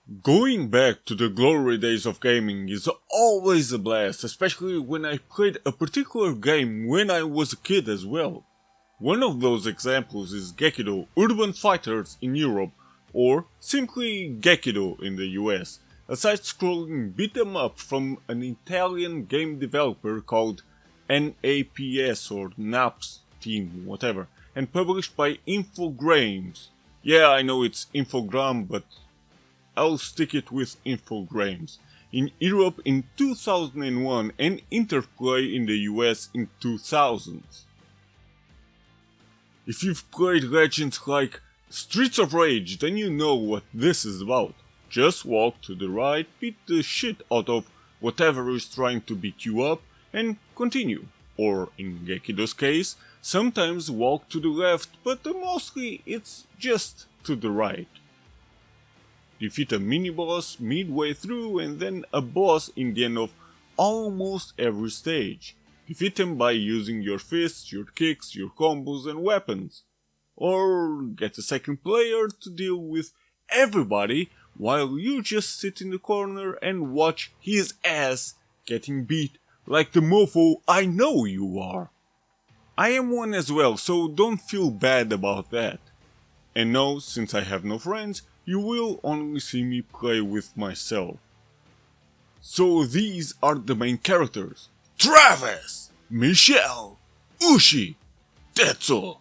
Going back to the glory days of gaming is always a blast, especially when I played a particular game when I was a kid as well. One of those examples is Gekido Urban Fighters in Europe, or simply Gekido in the US, a side-scrolling beat-em-up from an Italian game developer called NAPS or NAPS team, whatever, and published by Infogrames. Yeah, I know it's Infogram, but I'll stick it with Infogrames. In Europe in 2001 and Interplay in the US in 2000. If you've played legends like Streets of Rage, then you know what this is about. Just walk to the right, beat the shit out of whatever is trying to beat you up, and continue. Or in Gekido's case, sometimes walk to the left, but mostly it's just to the right. Defeat a mini-boss midway through and then a boss in the end of almost every stage. Defeat them by using your fists, your kicks, your combos and weapons. Or get a second player to deal with everybody while you just sit in the corner and watch his ass getting beat like the mofo I know you are. I am one as well, so don't feel bad about that. And no, since I have no friends, you will only see me play with myself. So these are the main characters: Travis, Michelle, Ushi, Tetsuo.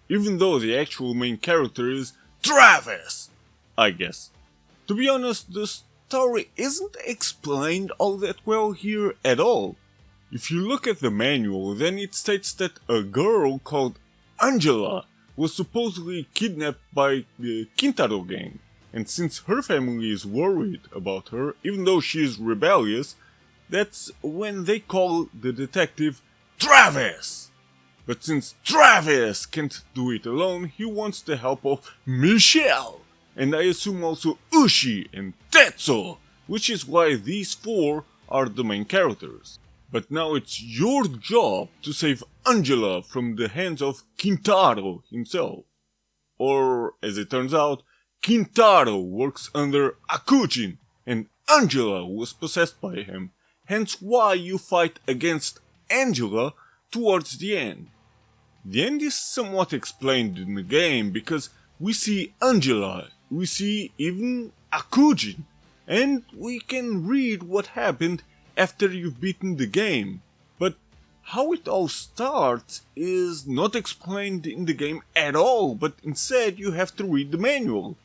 Even though the actual main character is Travis, I guess. To be honest, the story isn't explained all that well here at all. If you look at the manual, then it states that a girl called Angela was supposedly kidnapped by the Kintaro gang, and since her family is worried about her, even though she is rebellious, that's when they call the detective Travis. But since Travis can't do it alone, he wants the help of Michelle, and I assume also Ushi and Tetsuo, which is why these four are the main characters. But now it's your job to save Angela from the hands of Kintaro himself. Or, as it turns out, Kintaro works under Akujin, and Angela was possessed by him, hence why you fight against Angela towards the end. The end is somewhat explained in the game because we see Angela, we see even Akujin, and we can read what happened after you've beaten the game. But how it all starts is not explained in the game at all, but instead you have to read the manual.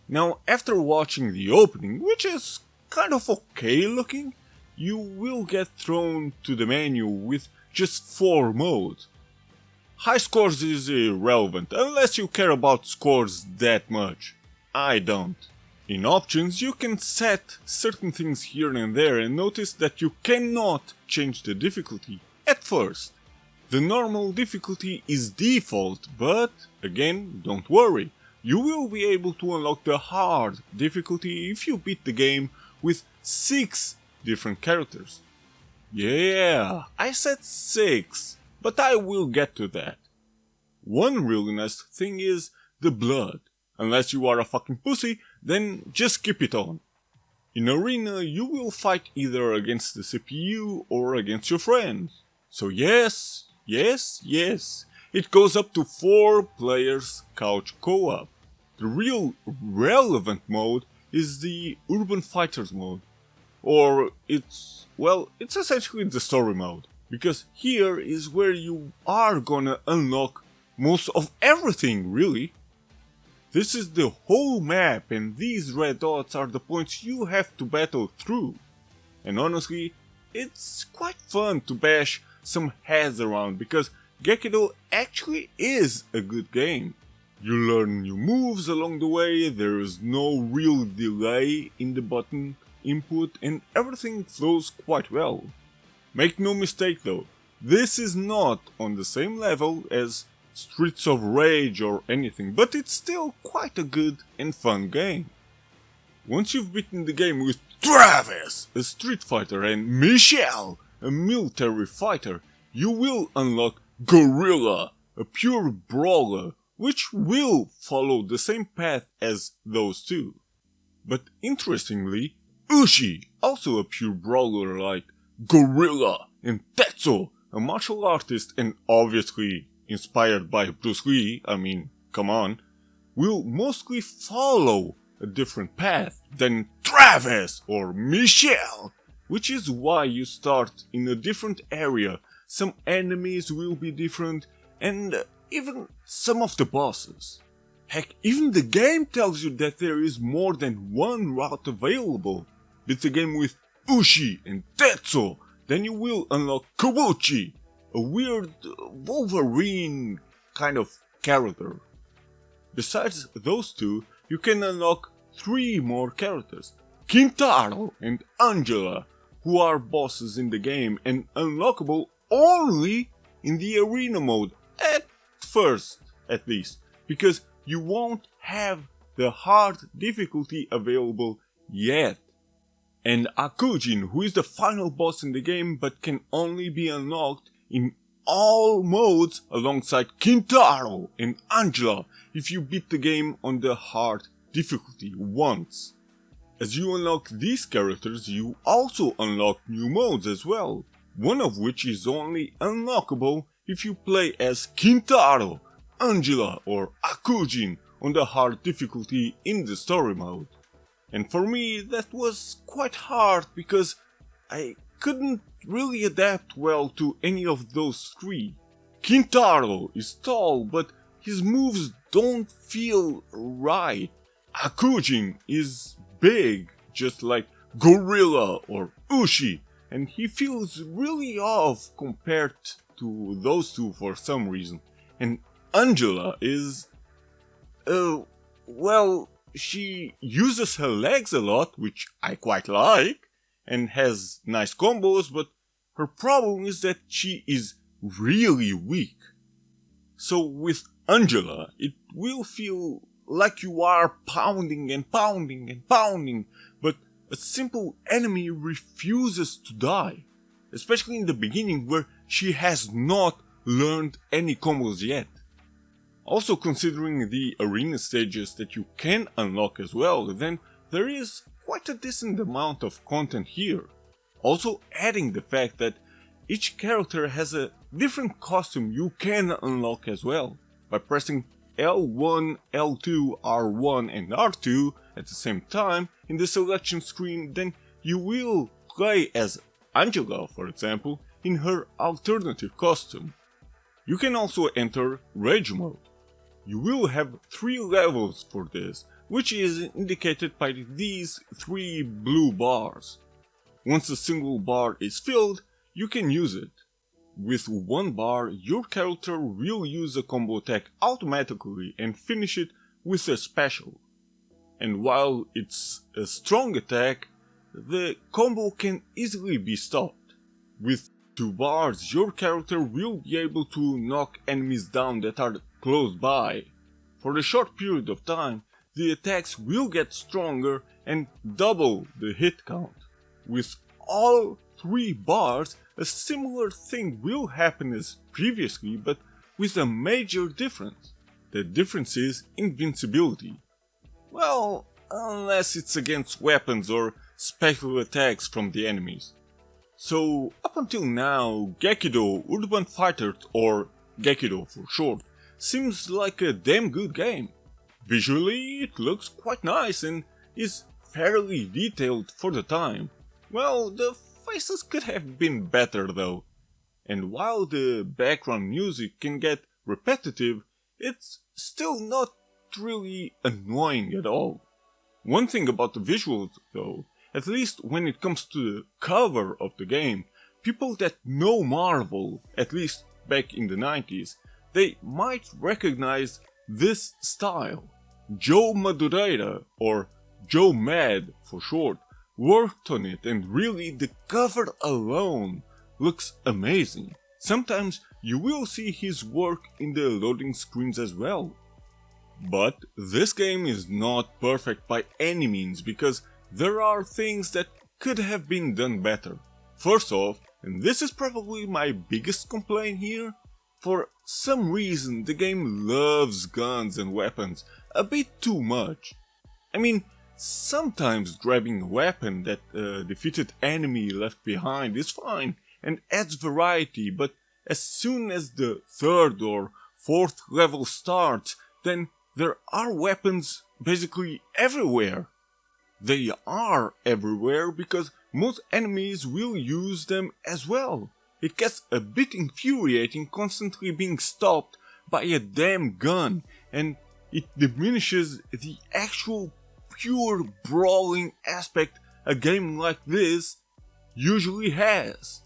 Now, after watching the opening, which is kind of okay looking, you will get thrown to the menu with just 4 modes. High scores is irrelevant, unless you care about scores that much. I don't. In options, you can set certain things here and there and notice that you cannot change the difficulty at first. The normal difficulty is default, but again, don't worry. You will be able to unlock the hard difficulty if you beat the game with 6 different characters. Yeah, I said 6, but I will get to that. One really nice thing is the blood. Unless you are a fucking pussy, then just skip it on. In Arena, you will fight either against the CPU or against your friends. So yes, it goes up to 4 players couch co-op. The real relevant mode is the Urban Fighters mode. Or it's essentially the story mode. Because here is where you are gonna unlock most of everything, really. This is the whole map, and these red dots are the points you have to battle through. And honestly, it's quite fun to bash some heads around because Gekido actually is a good game. You learn new moves along the way, there is no real delay in the button input, and everything flows quite well. Make no mistake though, this is not on the same level as Streets of Rage or anything, but it's still quite a good and fun game. Once you've beaten the game with Travis, a street fighter, and Michelle, a military fighter, you will unlock Gorilla, a pure brawler, which will follow the same path as those two. But interestingly, Ushi, also a pure brawler like Gorilla and Tetsuo, a martial artist and obviously inspired by Bruce Lee, I mean, come on, will mostly follow a different path than Travis or Michelle, which is why you start in a different area, some enemies will be different, and even some of the bosses. Heck, even the game tells you that there is more than one route available. Beat the game with Ushi and Tetsuo, then you will unlock Kabuchi, a weird Wolverine kind of character. Besides those two, you can unlock 3 more characters, Kintaro and Angela, who are bosses in the game and unlockable only in the arena mode, at first at least, because you won't have the hard difficulty available yet. And Akujin, who is the final boss in the game but can only be unlocked in all modes alongside Kintaro and Angela if you beat the game on the hard difficulty once. As you unlock these characters, you also unlock new modes as well, one of which is only unlockable if you play as Kintaro, Angela or Akujin on the hard difficulty in the story mode. And for me that was quite hard because I couldn't really adapt well to any of those 3. Kintaro is tall but his moves don't feel right. Akujin is big, just like Gorilla or Ushi, and he feels really off compared to those 2 for some reason. And Angela is... well, she uses her legs a lot, which I quite like, and has nice combos, but her problem is that she is really weak. So with Angela, it will feel like you are pounding and pounding and pounding, but a simple enemy refuses to die, especially in the beginning where she has not learned any combos yet. Also considering the arena stages that you can unlock as well, then there is quite a decent amount of content here. Also adding the fact that each character has a different costume you can unlock as well. By pressing L1, L2, R1 and R2 at the same time in the selection screen, then you will play as Angela, for example, in her alternative costume. You can also enter Rage mode. You will have 3 levels for this, which is indicated by these 3 blue bars. Once a single bar is filled, you can use it. With 1 bar, your character will use a combo attack automatically and finish it with a special. And while it's a strong attack, the combo can easily be stopped. With 2 bars, your character will be able to knock enemies down that are close by. For a short period of time, the attacks will get stronger and double the hit count. With all 3 bars, a similar thing will happen as previously, but with a major difference. The difference is invincibility. Well, unless it's against weapons or special attacks from the enemies. So, up until now, Gekido Urban Fighter, or Gekido for short, seems like a damn good game. Visually, it looks quite nice and is fairly detailed for the time. Well, the faces could have been better though. And while the background music can get repetitive, it's still not really annoying at all. One thing about the visuals though, at least when it comes to the cover of the game, people that know Marvel, at least back in the 90s, they might recognize this style. Joe Madureira, or JoeMad for short, worked on it, and really the cover alone looks amazing. Sometimes you will see his work in the loading screens as well. But this game is not perfect by any means, because there are things that could have been done better. First off, and this is probably my biggest complaint here, for some reason the game loves guns and weapons a bit too much. I mean, sometimes grabbing a weapon that a defeated enemy left behind is fine and adds variety, but as soon as the 3rd or 4th level starts, then there are weapons basically everywhere. They are everywhere because most enemies will use them as well. It gets a bit infuriating constantly being stopped by a damn gun, and it diminishes the actual pure brawling aspect a game like this usually has.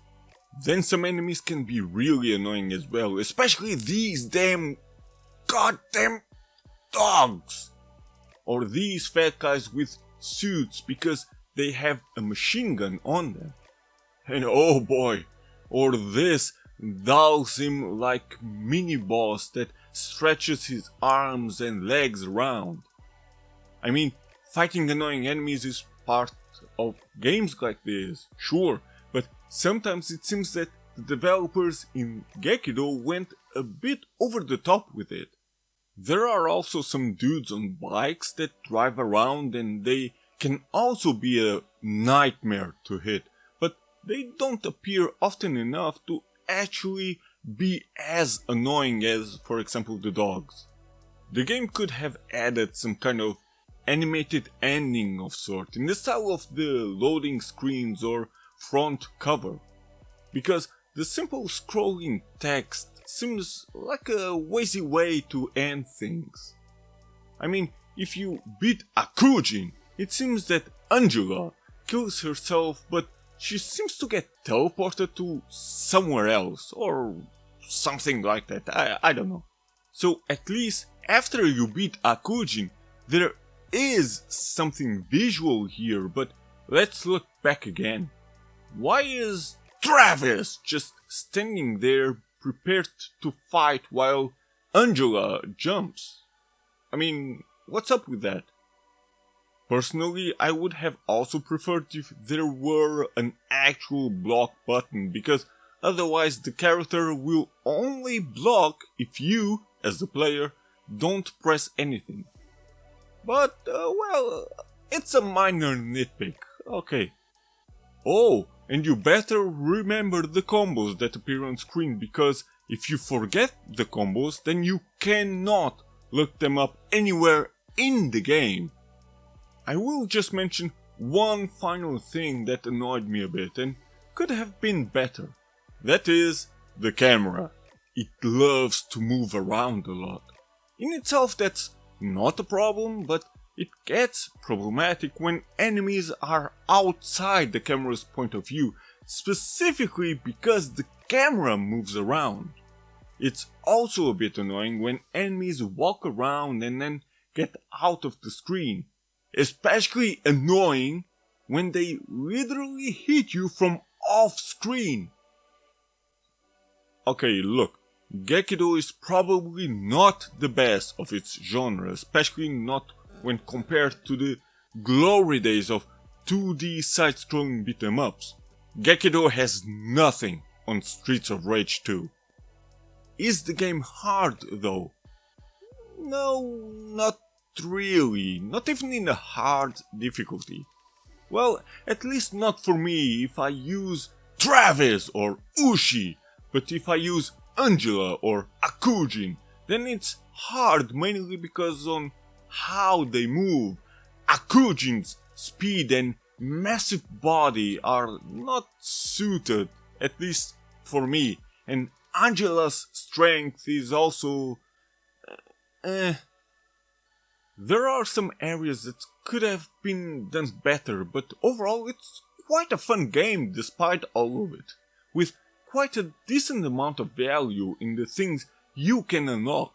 Then some enemies can be really annoying as well, especially these goddamn dogs. Or these fat guys with suits because they have a machine gun on them. And oh boy, or this Dalsim like mini boss that stretches his arms and legs around. I mean, fighting annoying enemies is part of games like this, sure, but sometimes it seems that the developers in Gekido went a bit over the top with it. There are also some dudes on bikes that drive around and they can also be a nightmare to hit, but they don't appear often enough to actually be as annoying as, for example, the dogs. The game could have added some kind of animated ending of sort in the style of the loading screens or front cover, because the simple scrolling text seems like a lazy way to end things. I mean, if you beat Akujin, it seems that Angela kills herself, but she seems to get teleported to somewhere else, or something like that, I don't know. So at least after you beat Akujin, there is something visual here, but let's look back again. Why is Travis just standing there prepared to fight while Angela jumps? I mean, what's up with that? Personally, I would have also preferred if there were an actual block button, because otherwise the character will only block if you, as the player, don't press anything. But, well, it's a minor nitpick, okay. Oh, and you better remember the combos that appear on screen, because if you forget the combos, then you cannot look them up anywhere in the game. I will just mention one final thing that annoyed me a bit and could have been better. That is the camera. It loves to move around a lot. In itself that's not a problem, but it gets problematic when enemies are outside the camera's point of view, specifically because the camera moves around. It's also a bit annoying when enemies walk around and then get out of the screen. Especially annoying when they literally hit you from off screen. Okay, look, Gekido is probably not the best of its genre, especially not when compared to the glory days of 2D side-scrolling beat-em-ups. Gekido has nothing on Streets of Rage 2. Is the game hard though? No, not really, not even in a hard difficulty. Well, at least not for me if I use Travis or Ushi, but if I use Angela or Akujin, then it's hard mainly because on how they move. Akujin's speed and massive body are not suited, at least for me, and Angela's strength is also There are some areas that could have been done better, but overall it's quite a fun game despite all of it, with quite a decent amount of value in the things you can unlock.